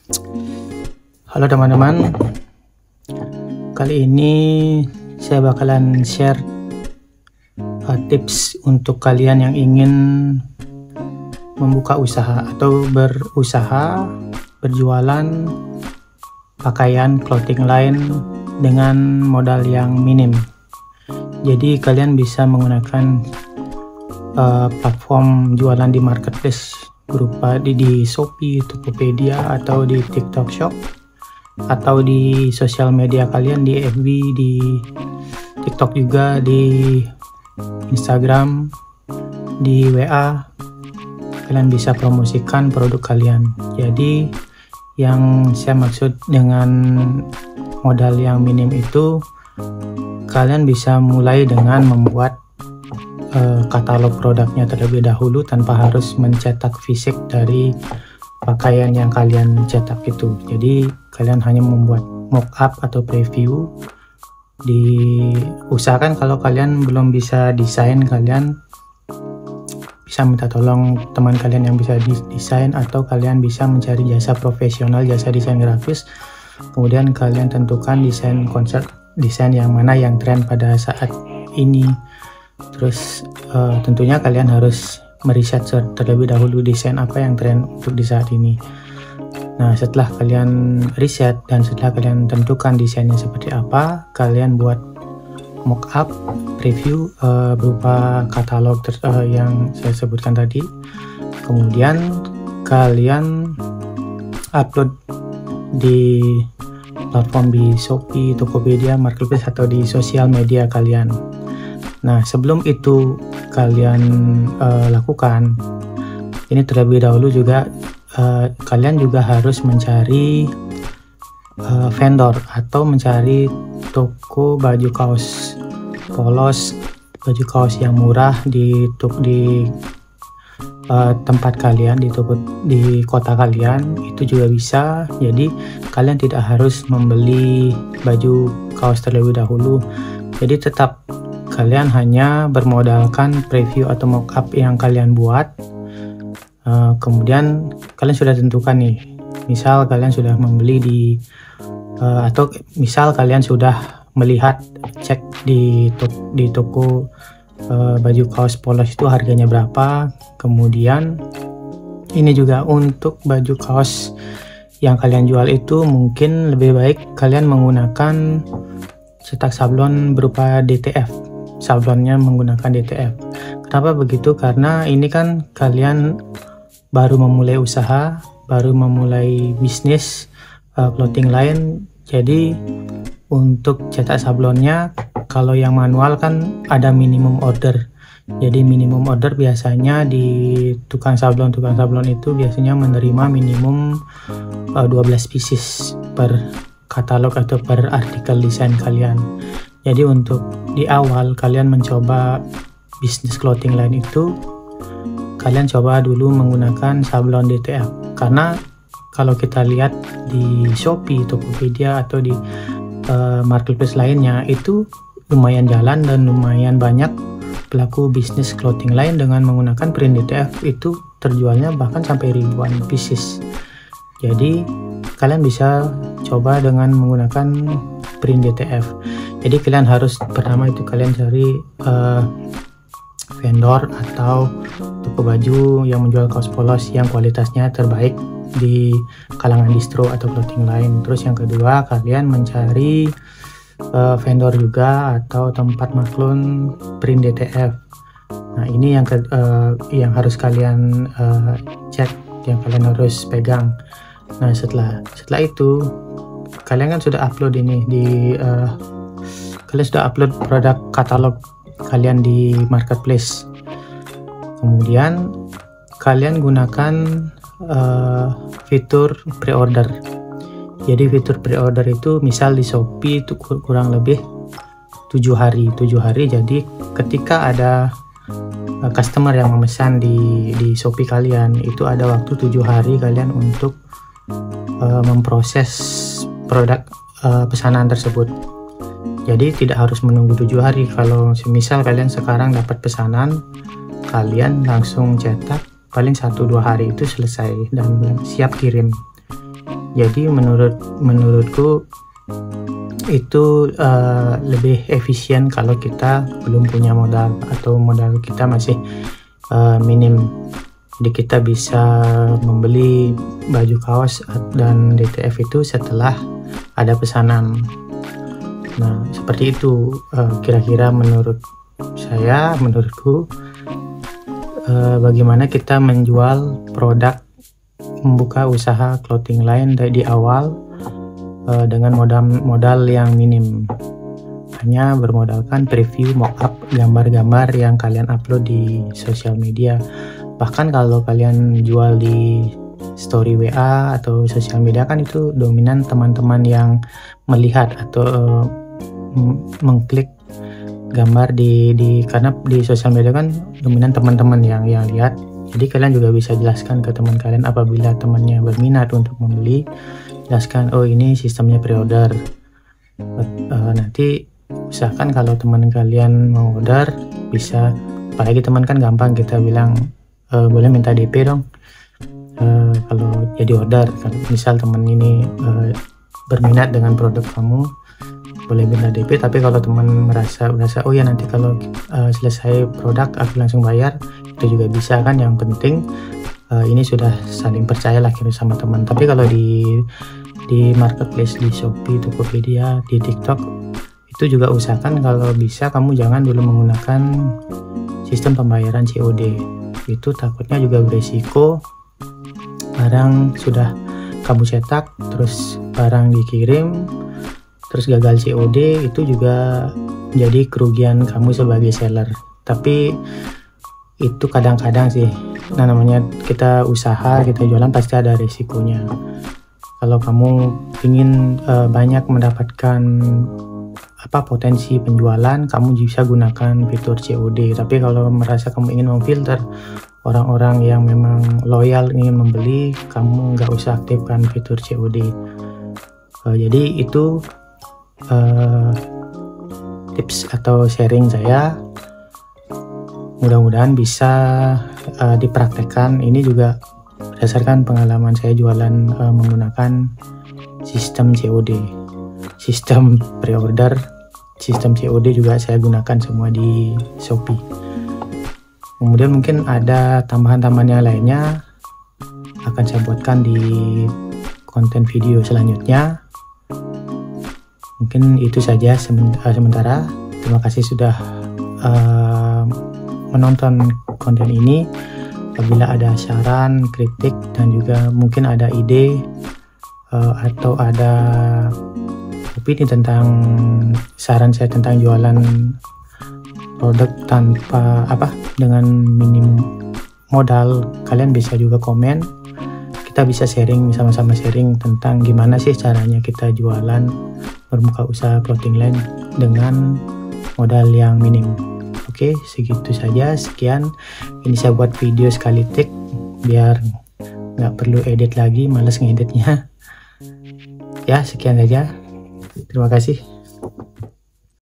Halo teman-teman, kali ini saya bakalan share tips untuk kalian yang ingin membuka usaha atau berusaha berjualan pakaian clothing line dengan modal yang minim. Jadi kalian bisa menggunakan platform jualan di marketplace berupa di Shopee, Tokopedia, atau di TikTok Shop, atau di sosial media kalian di FB, di TikTok juga, di Instagram, di WA. Kalian bisa promosikan produk kalian. Jadi yang saya maksud dengan modal yang minim itu, kalian bisa mulai dengan membuat katalog produknya terlebih dahulu tanpa harus mencetak fisik dari pakaian yang kalian cetak itu. Jadi kalian hanya membuat mockup atau preview. Diusahakan kalau kalian belum bisa desain, kalian bisa minta tolong teman kalian yang bisa desain, atau kalian bisa mencari jasa profesional, jasa desain grafis. Kemudian kalian tentukan desain konsep, desain yang mana yang tren pada saat ini. Terus tentunya kalian harus meriset terlebih dahulu desain apa yang tren untuk di saat ini. Nah, setelah kalian riset dan setelah kalian tentukan desainnya seperti apa, kalian buat mockup, preview berupa katalog yang saya sebutkan tadi. Kemudian kalian upload di platform di Shopee, Tokopedia, Marketplace, atau di sosial media kalian. Nah, sebelum itu kalian lakukan, ini terlebih dahulu juga kalian juga harus mencari vendor atau mencari toko baju kaos polos, baju kaos yang murah di tempat kalian, di kota kalian. Itu juga bisa. Jadi kalian tidak harus membeli baju kaos terlebih dahulu. Jadi tetap kalian hanya bermodalkan preview atau mockup yang kalian buat. Kemudian kalian sudah tentukan nih, misal kalian sudah membeli atau misal kalian sudah melihat, cek di toko baju kaos polos itu harganya berapa. Kemudian ini juga untuk baju kaos yang kalian jual itu mungkin lebih baik kalian menggunakan cetak sablon berupa DTF. Sablonnya menggunakan DTF. Kenapa begitu? Karena ini kan kalian baru memulai usaha, baru memulai bisnis clothing line. Jadi untuk cetak sablonnya, kalau yang manual kan ada minimum order. Jadi minimum order biasanya di tukang sablon itu biasanya menerima minimum 12 pieces per katalog atau per artikel desain kalian. Jadi untuk di awal kalian mencoba bisnis clothing line itu, kalian coba dulu menggunakan sablon DTF. Karena kalau kita lihat di Shopee, Tokopedia, atau di marketplace lainnya, itu lumayan jalan dan lumayan banyak pelaku bisnis clothing line dengan menggunakan print DTF. Itu terjualnya bahkan sampai ribuan pieces. Jadi kalian bisa coba dengan menggunakan print DTF. Jadi kalian harus pertama itu kalian cari vendor atau toko baju yang menjual kaos polos yang kualitasnya terbaik di kalangan distro atau clothing line. Terus yang kedua, kalian mencari vendor juga atau tempat maklun print DTF. Nah, ini yang harus kalian cek, yang kalian harus pegang. Nah, setelah itu kalian kan sudah upload ini kalian sudah upload produk katalog kalian di marketplace. Kemudian kalian gunakan fitur pre-order. Jadi fitur pre-order itu misal di Shopee itu kurang lebih 7 hari. Jadi ketika ada customer yang memesan di Shopee kalian, itu ada waktu 7 hari kalian untuk memproses produk pesanan tersebut. Jadi tidak harus menunggu 7 hari. Kalau misal kalian sekarang dapat pesanan, kalian langsung cetak, paling 1-2 hari itu selesai dan siap kirim. Jadi menurutku itu lebih efisien kalau kita belum punya modal atau modal kita masih minim. Jadi kita bisa membeli baju kaos dan DTF itu setelah ada pesanan. Nah, seperti itu kira-kira menurutku bagaimana kita menjual produk, membuka usaha clothing line dari awal dengan modal yang minim, hanya bermodalkan preview, mockup, gambar-gambar yang kalian upload di sosial media. Bahkan kalau kalian jual di story WA atau sosial media kan itu dominan teman-teman yang melihat atau mengklik gambar karena di sosial media kan dominan teman-teman yang lihat. Jadi kalian juga bisa jelaskan ke teman kalian apabila temannya berminat untuk membeli, jelaskan, oh ini sistemnya pre-order. Nanti usahakan kalau teman kalian mau order bisa, apalagi teman kan gampang kita bilang boleh minta DP dong kalau jadi order. Kalau misal teman ini berminat dengan produk kamu, boleh minta DP. Tapi kalau teman merasa oh ya nanti kalau selesai produk aku langsung bayar, itu juga bisa kan. Yang penting ini sudah saling percaya lah kira sama teman. Tapi kalau di marketplace, di Shopee, Tokopedia, di TikTok, itu juga usahakan kalau bisa kamu jangan dulu menggunakan sistem pembayaran COD. Itu takutnya juga beresiko barang sudah kamu cetak terus barang dikirim terus gagal COD, itu juga jadi kerugian kamu sebagai seller. Tapi itu kadang-kadang sih, nah namanya kita usaha, kita jualan pasti ada resikonya. Kalau kamu ingin banyak mendapatkan potensi penjualan, kamu bisa gunakan fitur COD. Tapi kalau merasa kamu ingin memfilter orang-orang yang memang loyal ingin membeli, kamu nggak usah aktifkan fitur COD. Jadi itu tips atau sharing saya, mudah-mudahan bisa dipraktekkan. Ini juga berdasarkan pengalaman saya jualan menggunakan sistem COD, sistem pre-order, sistem COD juga saya gunakan semua di Shopee. Kemudian mungkin ada tambahan-tambahan yang lainnya akan saya buatkan di konten video selanjutnya. Mungkin itu saja sementara. Terima kasih sudah menonton konten ini. Apabila ada saran, kritik, dan juga mungkin ada ide atau ada opini tentang saran saya tentang jualan produk tanpa dengan minim modal, kalian bisa juga komen. Kita bisa sharing, sama-sama sharing tentang gimana sih caranya kita jualan, berbuka usaha clothing line dengan modal yang minim. Oke, segitu saja. Sekian. Ini saya buat video sekali take biar nggak perlu edit lagi, males ngeditnya. Ya, sekian aja. Terima kasih.